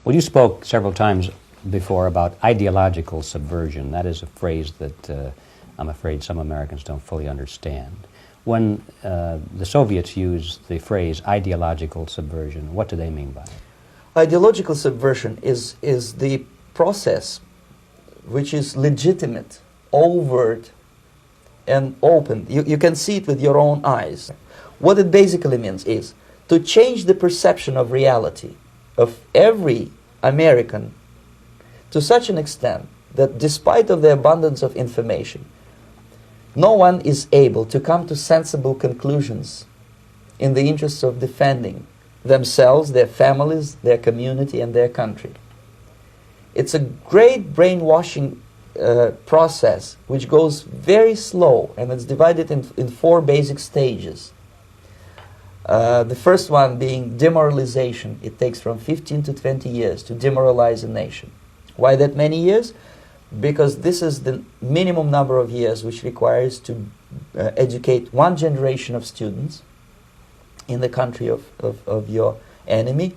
Well, you spoke several times before about ideological subversion. That is a phrase that I'm afraid some Americans don't fully understand. When the Soviets use the phrase ideological subversion, what do they mean by it? Ideological subversion is the process which is legitimate, overt, and open. You can see it with your own eyes. What it basically means is to change the perception of reality of every American to such an extent that despite of the abundance of information, no one is able to come to sensible conclusions in the interests of defending themselves, their families, their community, and their country. It's a great brainwashing process which goes very slow, and it's divided in 4 basic stages. The first one being demoralization. It takes from 15 to 20 years to demoralize a nation. Why that many years? Because this is the minimum number of years which requires to educate one generation of students in the country of your enemy,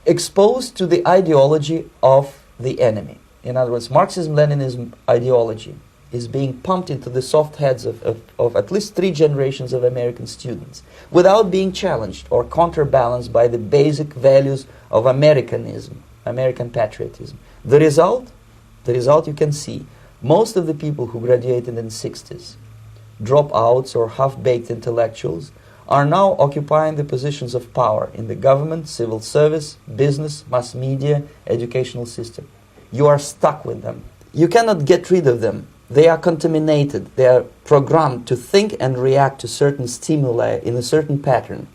exposed to the ideology of the enemy. In other words, Marxism-Leninism ideology is being pumped into the soft heads of at least 3 generations of American students without being challenged or counterbalanced by the basic values of Americanism, American patriotism. The result you can see, most of the people who graduated in the 60s, dropouts or half-baked intellectuals, are now occupying the positions of power in the government, civil service, business, mass media, educational system. You are stuck with them. You cannot get rid of them. They are contaminated. They are programmed to think and react to certain stimuli in a certain pattern.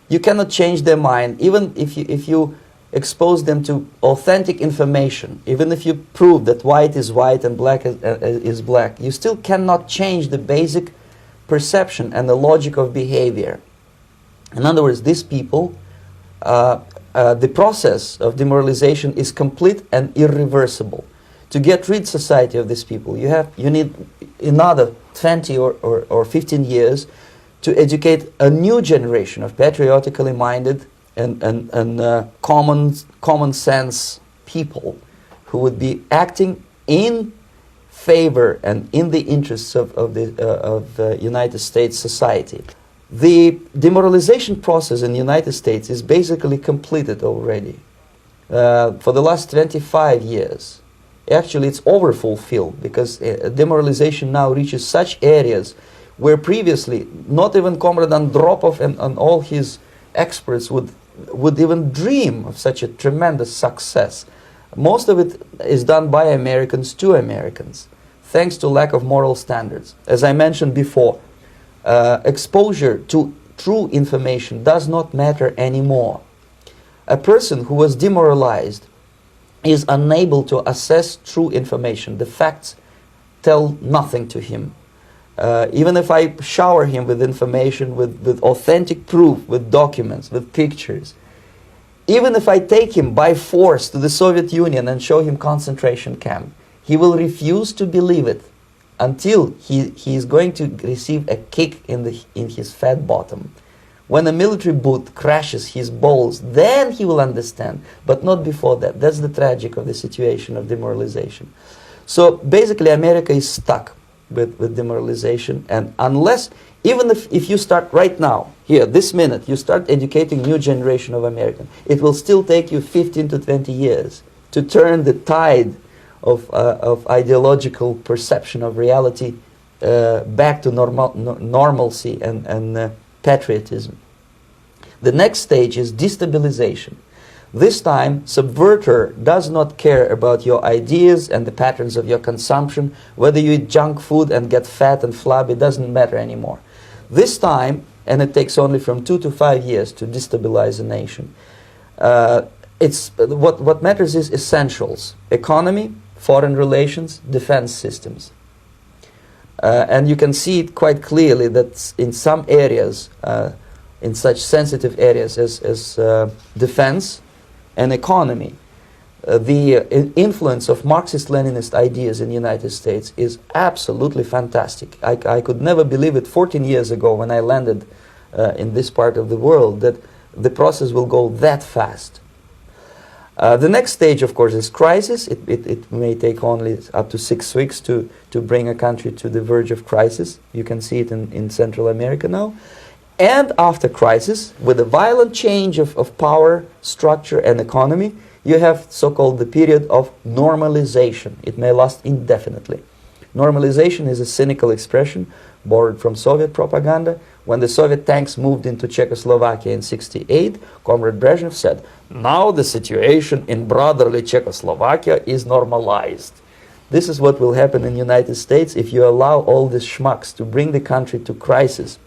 You cannot change their mind, even if you expose them to authentic information, even if you prove that white is white and black is black, you still cannot change the basic perception and the logic of behavior. In other words, these people, the process of demoralization is complete and irreversible. To get rid society of these people, you need another 20 or 15 years to educate a new generation of patriotically minded and common sense people who would be acting in favor and in the interests of the United States society. The demoralization process in the United States is basically completed already. For the last 25 years, actually it's overfulfilled, because demoralization now reaches such areas where previously not even Comrade Andropov and all his experts would even dream of such a tremendous success. Most of it is done by Americans to Americans, thanks to lack of moral standards. As I mentioned before, exposure to true information does not matter anymore. A person who was demoralized is unable to assess true information. The facts tell nothing to him. Even if I shower him with information, with authentic proof, with documents, with pictures, even if I take him by force to the Soviet Union and show him concentration camp, he will refuse to believe it until he is going to receive a kick in his fat bottom. When a military boot crashes his balls, then he will understand, but not before that. That's the tragic of the situation of demoralization. So basically America is stuck with demoralization, and unless, even if you start right now, here, this minute, you start educating new generation of Americans, it will still take you 15 to 20 years to turn the tide of ideological perception of reality back to normalcy and patriotism. The next stage is destabilization. This time, subverter does not care about your ideas and the patterns of your consumption. Whether you eat junk food and get fat and flabby, doesn't matter anymore. This time, and it takes only from 2 to 5 years to destabilize a nation, what matters is essentials: economy, foreign relations, defense systems. And you can see it quite clearly that in some areas, in such sensitive areas as defense and economy, the influence of Marxist-Leninist ideas in the United States is absolutely fantastic. I could never believe it 14 years ago when I landed in this part of the world, that the process will go that fast. The next stage, of course, is crisis. It may take only up to 6 weeks to bring a country to the verge of crisis. You can see it in Central America now. And after crisis, with a violent change of power, structure, and economy, you have so-called the period of normalization. It may last indefinitely. Normalization is a cynical expression borrowed from Soviet propaganda. When the Soviet tanks moved into Czechoslovakia in '68, Comrade Brezhnev said, "Now the situation in brotherly Czechoslovakia is normalized." This is what will happen in the United States if you allow all these schmucks to bring the country to crisis,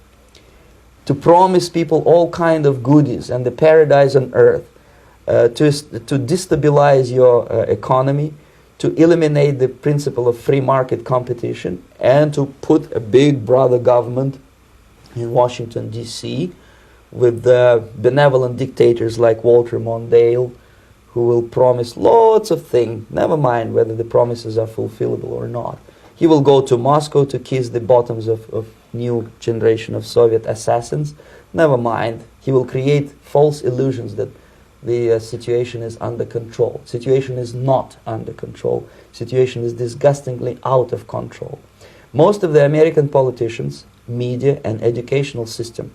to promise people all kind of goodies and the paradise on earth, to destabilize your economy, to eliminate the principle of free market competition, and to put a big brother government in Washington, D.C., with benevolent dictators like Walter Mondale, who will promise lots of things, never mind whether the promises are fulfillable or not. He will go to Moscow to kiss the bottoms of new generation of Soviet assassins, never mind. He will create false illusions that the situation is under control. Situation is not under control. Situation is disgustingly out of control. Most of the American politicians, media, and educational system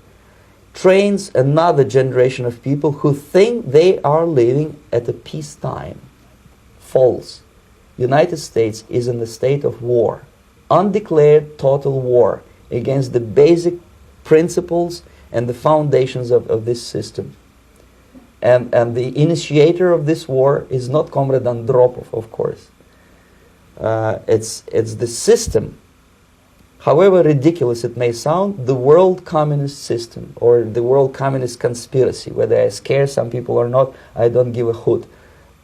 trains another generation of people who think they are living at a peacetime. False. United States is in the state of war, undeclared total war against the basic principles and the foundations of this system. And the initiator of this war is not Comrade Andropov, of course. It's the system. However ridiculous it may sound, the world communist system or the world communist conspiracy, whether I scare some people or not, I don't give a hoot.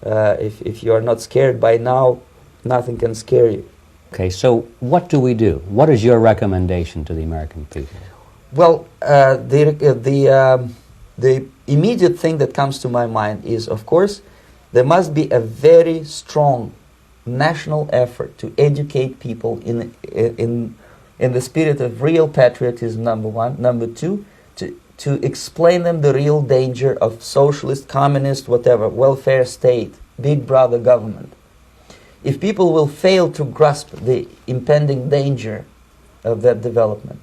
If you are not scared by now, nothing can scare you. Okay, so what do we do? What is your recommendation to the American people? Well, the immediate thing that comes to my mind is, of course, there must be a very strong national effort to educate people in the spirit of real patriotism, number one. Number two, to explain them the real danger of socialist, communist, whatever, welfare state, big brother government. If people will fail to grasp the impending danger of that development,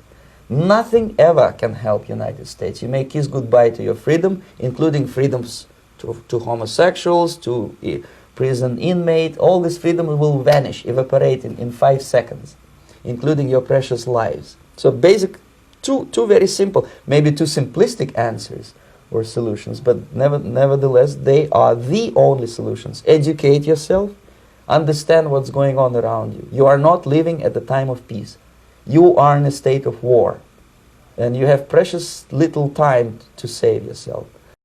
nothing ever can help United States. You may kiss goodbye to your freedom, including freedoms to homosexuals, to prison inmate. All this freedom will vanish, evaporate in 5 seconds, including your precious lives. So basic, two very simple, maybe too simplistic answers or solutions, but nevertheless, they are the only solutions. Educate yourself, understand what's going on around you. You are not living at the time of peace. You are in a state of war, and you have precious little time to save yourself.